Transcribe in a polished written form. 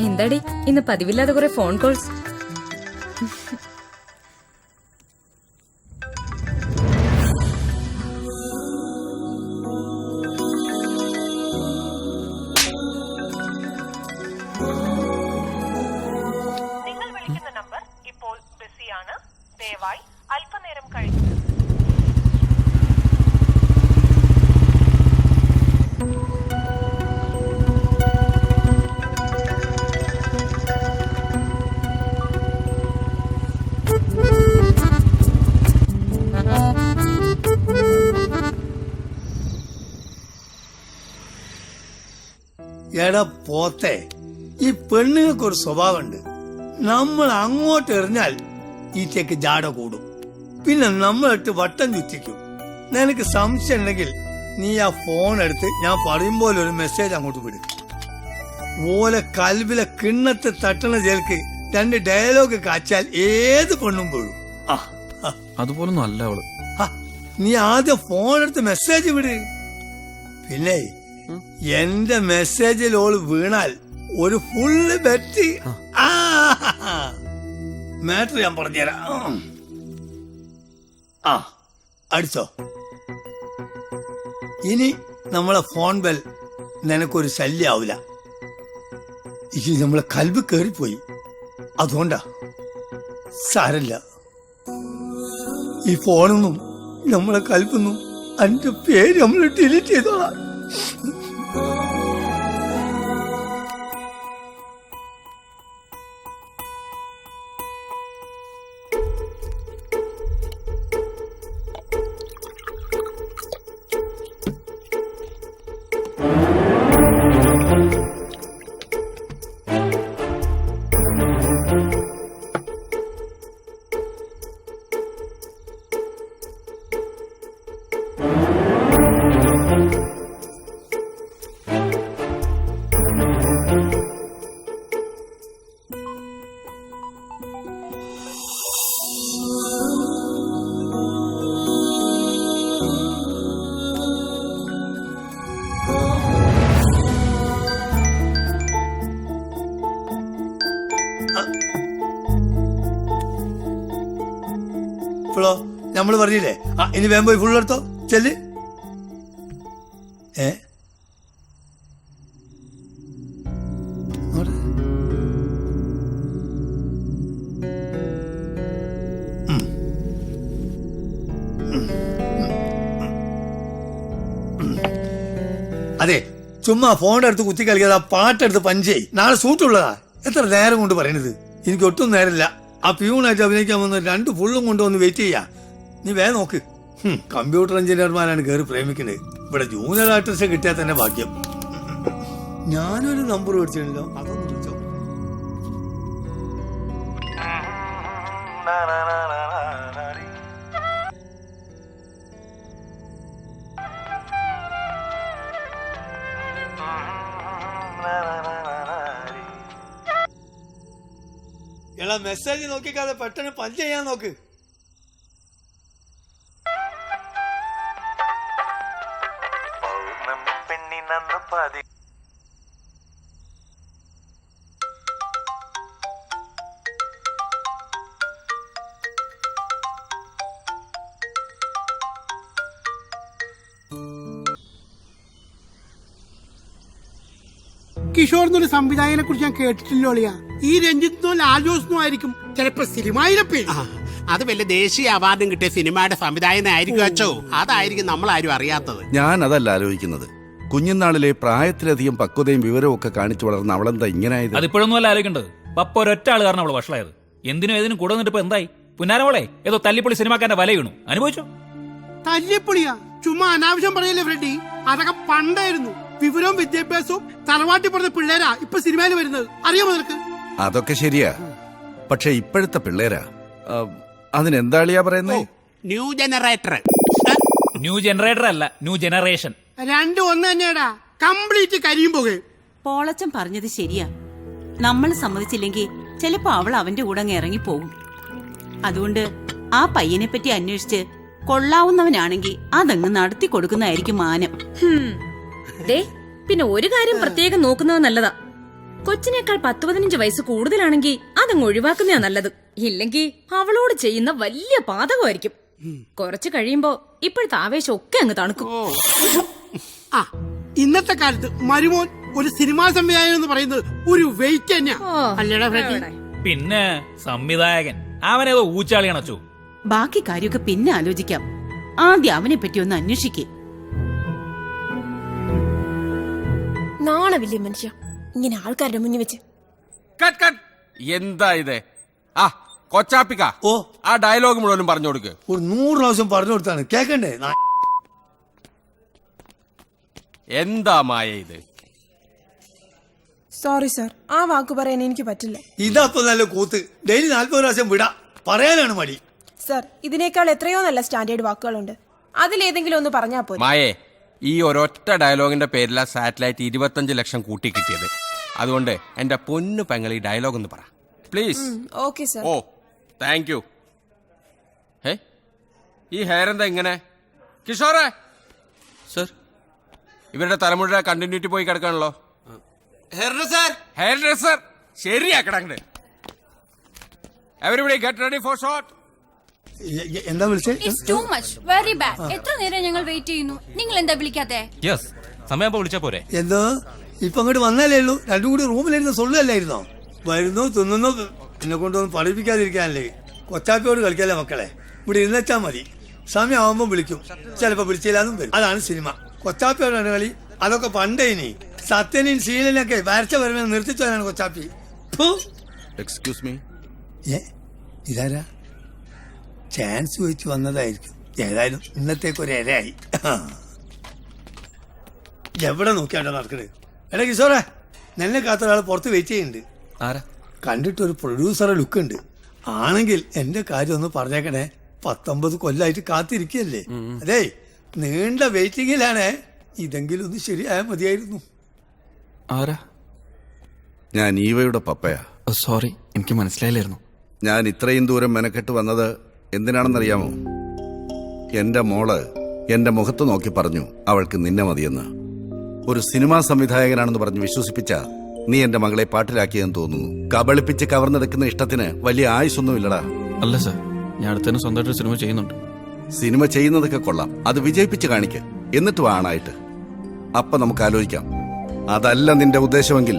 എന്താടി ഇന്ന് പതിവില്ലാതെ കുറെ ഫോൺ കോൾസ്? നിങ്ങൾ വിളിക്കുന്ന നമ്പർ ഇപ്പോൾ ബിസിയാണ്. ദയവായി അല്പനേരം കഴിഞ്ഞു. എടാ പോത്തെ, ഈ പെണ്ണുങ്ങൾക്ക് ഒരു സ്വഭാവമുണ്ട്. നമ്മൾ അങ്ങോട്ട് എറിഞ്ഞാൽ ഈറ്റയ്ക്ക് ജാട കൂടും, പിന്നെ നമ്മളിട്ട് വട്ടം ചുറ്റിക്കും. നിനക്ക് സംശയം ഉണ്ടെങ്കിൽ നീ ആ ഫോൺ എടുത്ത് ഞാൻ പറയുമ്പോൾ ഒരു മെസ്സേജ് അങ്ങോട്ട് വിടും. ഓലെ കൽവിലെ കിണ്ണത്തെ തട്ടണ ചേർക്ക് 2 ഡയലോഗ് കാച്ചാൽ ഏത് പെണ്ണും വീഴും. അതുപോലൊന്നും അല്ല അവള്. നീ ആദ്യം ഫോൺ എടുത്ത് മെസ്സേജ് വിട്. പിന്നെ എന്റെ മെസ്സേജിൽ ഓള് വീണാൽ ഒരു ഫുള്ള് ബെറ്റ്. മാറ്റർ ഞാൻ പറഞ്ഞുതരാം. അടിച്ചോ. ഇനി നമ്മളെ ഫോൺ ബെൽ നിനക്കൊരു ശല്യാവൂല. ഇത് നമ്മളെ കൽബ് കേറിപ്പോയി, അതുകൊണ്ടാ. സാരല്ല, ഈ ഫോണൊന്നും നമ്മളെ കൽബൊന്നും അതിന്റെ പേര് നമ്മൾ ഡിലീറ്റ് ചെയ്തോളാം. ഇപ്പോഴോ നമ്മള് പറഞ്ഞില്ലേ, ഇനി വേഗം പോയി ഫുള്ളെടുത്തോ, ചെല്ല്. അതെ, ചുമ്മാ ഫോണിന്റെ അടുത്ത് കുത്തി കളിക്കാതെ ആ പാട്ടെടുത്ത് പഞ്ചേ. നാളെ സൂട്ടുള്ളതാ. എത്ര നേരം കൊണ്ട് പറയണത്? എനിക്ക് ഒട്ടും നേരമില്ല. ആ പ്യൂണായിട്ട് അഭിനയിക്കാൻ വന്ന് 2 ഫുള്ളും കൊണ്ടുവന്ന് വെയിറ്റ് ചെയ്യാ. നീ വേഗം നോക്ക്. കമ്പ്യൂട്ടർ എഞ്ചിനീയർമാരാണ് കയറി പ്രേമിക്കുന്നത്. ഇവിടെ ജൂനിയർ ആർട്ടിസ്റ്റ് കിട്ടിയാൽ തന്നെ ഭാഗ്യം. ഞാനൊരു നമ്പർ മേടിച്ചിട്ടുണ്ടല്ലോ, അതൊന്ന് വിളിച്ചോ. എടാ, മെസ്സേജ് നോക്കിക്കാതെ പെട്ടെന്ന് പഞ്ച് ചെയ്യാൻ നോക്ക്. കിഷോർ എന്നൊരു സംവിധായകനെ കുറിച്ച് ഞാൻ കേട്ടിട്ടില്ലോ അളിയാ. ഈ രഞ്ജിത്തിനോ ലാൽജോസിനോ ആയിരിക്കും ചിലപ്പോ സിനിമയിലെ പേര്. അത് വല്ല ദേശീയ അവാർഡും കിട്ടിയ സിനിമയുടെ സംവിധായകനായിരിക്കും അച്ചോ. അതായിരിക്കും നമ്മളാരും അറിയാത്തത്. ഞാൻ അതല്ല ആലോചിക്കുന്നത്. കുഞ്ഞുനാളിലെ പ്രായത്തിലധികം പക്വതയും വിവരവും ഒക്കെ കാണിച്ചു വളർന്ന അവളെന്താ ഇങ്ങനായത്? അതിപ്പോഴൊന്നും അല്ല ആലോചിക്കേണ്ടത്. പപ്പ ഒരൊറ്റ ആള് കാരണം അവള് വഷളായത്. എന്തിനും ഏതിനും കൂടെ നിന്നിട്ട് ഇപ്പൊ എന്തായി? പുന്നാരമോളെ ഏതോ തല്ലിപ്പൊളി സിനിമാക്കാരന്റെ വല വീണു. അനുഭവിച്ചോ? തല്ലിപ്പൊളിയാ? ചുമ്മാ അനാവശ്യം പറയല്ലേ ഫ്രെഡി. അതൊക്കെ പണ്ടായിരുന്നു. വിവരവും വിദ്യാഭ്യാസവും തറവാട്ടി പറഞ്ഞ പിള്ളേരാ ഇപ്പൊ സിനിമയിൽ വരുന്നത്. അറിയാമോ നിനക്ക്? അതൊക്കെ ശരിയാ, പക്ഷെ ഇപ്പോഴത്തെ പിള്ളേരാ. അതിനെന്താളിയാ പറയുന്നേ? New generator. ന്യൂ ജനറേറ്റർ അല്ല, ന്യൂ ജനറേഷൻ. രണ്ടും ഒന്ന് തന്നെയാടാ. കംപ്ലീറ്റ് കരിയും പോകെ. പോളച്ചൻ പറഞ്ഞത് ശരിയാ. നമ്മൾ സമ്മതിച്ചില്ലെങ്കിൽ ചിലപ്പോ അവൾ അവന്റെ കൂടെ അങ്ങ് ഇറങ്ങിപ്പോകും. അതുകൊണ്ട് ആ പയ്യനെ പറ്റി അന്വേഷിച്ച് കൊള്ളാവുന്നവനാണെങ്കിൽ അതങ്ങ് നടത്തി കൊടുക്കുന്നതായിരിക്കും മാനം. ദേ പിന്നെ ഒരു കാര്യം പ്രത്യേകം നോക്കുന്നത് നല്ലതാ. കൊച്ചിനേക്കാൾ 10-15 വയസ്സ് കൂടുതലാണെങ്കിൽ അതങ്ങ് ഒഴിവാക്കുന്നതാ നല്ലത്. ഇല്ലെങ്കിൽ അവളോട് ചെയ്യുന്ന വലിയ പാതകമായിരിക്കും. കുറച്ച് കഴിയുമ്പോ ഇപ്പോഴത്തെ ആവേശം ഒക്കെ അങ്ങ് തണുക്കും. ആ ഇന്നത്തെ കാലത്ത് മരുമോൻ ഒരു സിനിമാ സംവിധായകൻ എന്ന് പറയുന്നത് ഒരു വെയിറ്റ് തന്നെയാ. അല്ലേടാ ഫ്രെഡി? പിന്നെ സംവിധായകൻ അവനേതോ ഊച്ചാളിയാണ് അച്ചു. ബാക്കി കാര്യമൊക്കെ പിന്നെ ആലോചിക്കാം. ആദ്യം അവനെ പറ്റി ഒന്ന് അന്വേഷിക്കേ. നാണമില്ലേ മനുഷ്യ ഇങ്ങനെ ആൾക്കാരുടെ മുന്നിൽ വെച്ച്. എന്താ ഇത്? ആ കൊച്ചാപ്പിക്ക, ഓ ആ ഡയലോഗ് മുഴുവനും പറഞ്ഞു കൊടുക്ക്. ഒരു 100 പ്രാവശ്യം പറഞ്ഞു കൊടുത്താണ് കേക്കണ്ടേ? എന്താ മായ ഇത്? സോറി സാർ, ആ വാക്ക് പറയാൻ എനിക്ക് പറ്റില്ല. ഇതപ്പൊ നല്ല കൂത്ത്. ഡെയിലി 40 പ്രാവശ്യം വിടാ, പറയാനാണ് മടി. സാർ, ഇതിനേക്കാൾ എത്രയോ നല്ല സ്റ്റാൻഡേർഡ് വാക്കുകളുണ്ട്. അതിലേതെങ്കിലും ഒന്ന് പറഞ്ഞാ പോരെ. മായേ, ഈ ഒരൊറ്റ ഡയലോഗിന്റെ പേരില സാറ്റലൈറ്റ് 25 ലക്ഷം കൂട്ടി കിട്ടിയത്. അതുകൊണ്ട് എന്റെ പൊന്നു പെങ്ങൾ ഈ ഡയലോഗ് ഒന്ന് പറ please. Okay sir. Oh thank you. ഈ ഹെയർ എന്താ ഇങ്ങനെ? കിഷോറെ സർ, ഇവരുടെ തലമുറ കണ്ടിന്യൂറ്റി പോയി കിടക്കാണല്ലോ. ഹെയർ ഡ്രസ്സർ ശരിയാ കിടക്കണ്ട്. Everybody get ready for shot. എന്താ വിളിച്ചേ? Very bad. എത്ര നേരം ഞങ്ങൾ വെയിറ്റ് ചെയ്യുന്നു, നിങ്ങൾ എന്താ വിളിക്കാത്തെ? യെസ്, സമയം വിളിച്ചാ പോരെ? എന്തോ ഇപ്പൊ അങ്ങോട്ട് വന്നാലേ ഉള്ളൂ. രണ്ടും കൂടി റൂമിലിരുന്ന് സൊല്ലല്ലായിരുന്നോ? വരുന്നു തിന്നുന്നു. എന്നെ കൊണ്ടൊന്നും പഠിപ്പിക്കാതിരിക്കാനല്ലേ. കൊച്ചാപ്പിയോട് കളിക്കല്ലേ മക്കളെ. ഇവിടെ ഇരുന്നച്ചാ മതി. സമയമാകുമ്പോ വിളിക്കും, ചിലപ്പോ വിളിച്ചില്ലാന്നും വരും. അതാണ് സിനിമ. കൊച്ചാപ്പിയോടാണ് കളി. അതൊക്കെ പണ്ടേ. ഇനി സത്യനെയും ശീലനൊക്കെ വരച്ച വരുമ്പോൾ നിർത്തിച്ചവരാണ് കൊച്ചാപ്പി. Excuse me. ഇതാരാ? ചാൻസ് വെച്ച് വന്നതായിരിക്കും. ഏതായാലും ഇന്നത്തേക്ക് ഒരു ഇരയായി. എവിടെ നോക്കിയാണ്ടോ നടക്കണേ? എടാ കിഷോറെ, നെല്ലെ കാത്തൊരാൾ പുറത്ത് വെയിറ്റ് ചെയ്യുന്നുണ്ട്. ആരാ? കണ്ടിട്ടൊരു പ്രൊഡ്യൂസറെ ലുക്ക് ഉണ്ട്. ആണെങ്കിൽ എന്റെ കാര്യം ഒന്ന് പറഞ്ഞേക്കണേ. 19 കൊല്ലായിട്ട് കാത്തിരിക്കല്ലേ. അതേ നീണ്ട വെയിറ്റിംഗിലാണ്. ഇതെങ്കിലും ഒന്ന് ശരിയായാൽ മതിയായിരുന്നു. ആരാ? ഞാൻ ഈവയുടെ പപ്പയാ. സോറി, എനിക്ക് മനസ്സിലായില്ലായിരുന്നു. ഞാൻ ഇത്രയും ദൂരം മെനക്കെട്ട് വന്നത് എന്തിനാണെന്നറിയാമോ? എന്റെ മോള് എന്റെ മുഖത്ത് നോക്കി പറഞ്ഞു അവൾക്ക് നിന്നെ മതിയെന്ന്. ഒരു സിനിമാ സംവിധായകനാണെന്ന് പറഞ്ഞ് വിശ്വസിപ്പിച്ച നീ എന്റെ മകളെ പാട്ടിലാക്കിയെന്ന് തോന്നുന്നു. കബളിപ്പിച്ച് കവർന്നെടുക്കുന്ന ഇഷ്ടത്തിന് വലിയ ആയുസൊന്നുമില്ലടാ. അല്ല സർ, ഞാൻ അടുത്തന്നെ സ്വന്തമായിട്ട് സിനിമ ചെയ്യുന്നുണ്ട്. സിനിമ ചെയ്യുന്നതൊക്കെ കൊള്ളാം, അത് വിജയിപ്പിച്ച് കാണിക്ക്. എന്നിട്ട് വാണായിട്ട് അപ്പൊ നമുക്ക് ആലോചിക്കാം. അതല്ല നിന്റെ ഉദ്ദേശമെങ്കിൽ